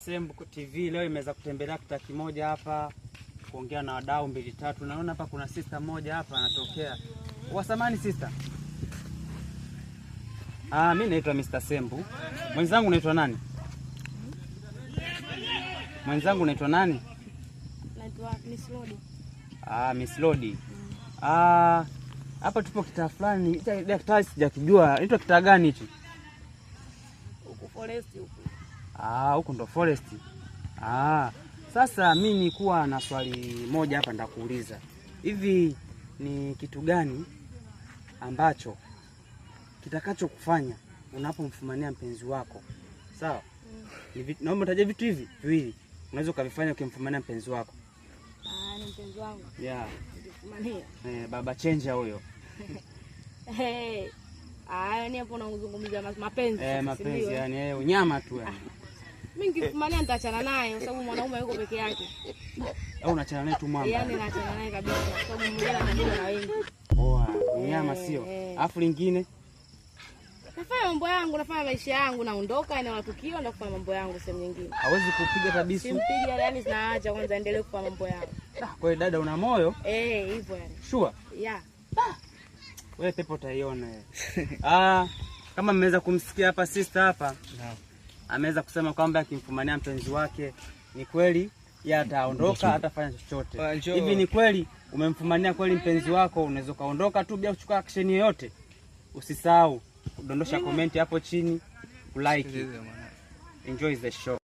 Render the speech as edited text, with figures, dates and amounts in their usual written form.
Sembu TV leo imeweza kutembelea kita kimoja hapa kuongea na wadau 2-3. Naona hapa kuna sister moja hapa anatokea. Wasamani sister. Mimi naitwa Mr. Sembu. Mwenzangu naitwa nani? Mwenzangu naitwa nani? Naitwa Miss Lodi. Miss Lodi. Hapa tupo kitaa fulani, daktari sijakijua. Inaitwa kitaa gani hichi? Huko forest huko. Huko ndo forest. Sasa mimi nilikuwa na swali moja hapa ndakuuliza. Hivi ni kitu gani ambacho kitakacho kufanya unapomfumania mpenzi wako? Sawa? Naomba utaje vitu hivi viwili. Unaweza ukavifanya ukimfumania mpenzi wako. Ni mpenzi wangu. Yeah. Ukifumania. Baba chenja huyo. Ni hapo unazungumzia mapenzi. Mapenzi yani unyama tu yani. Mimi nikifumania nitaachana naye kwa sababu mwanaume yuko peke yake. Au unaachana naye tu mwamba? Yaani naachana naye kabisa kwa sababu mwingine anajua na wengi. Unyama sio. Alafu lingine nafanya mambo yangu, nafanya maisha yangu, naondoka eneo la tukio na kufanya mambo yangu sehemu nyingine. Hawezi kupiga kabisa. Simpiga yani, sinaacha kwanza endelee kufanya mambo yangu. Kwa hiyo dada una moyo? Hivyo yani. Sure? Yeah. Wewe pepo utaiona wewe. Kama mmeweza kumsikia hapa sister hapa. Ameweza kusema kwamba akimfumania mpenzi wake ni kweli yeye ataondoka, hatafanya chochote. Hivi ni kweli umemfumania kweli mpenzi wako, unaweza kaondoka tu bila kuchukua action yoyote? Usisahau kudondosha comment hapo chini, like. Enjoy the show.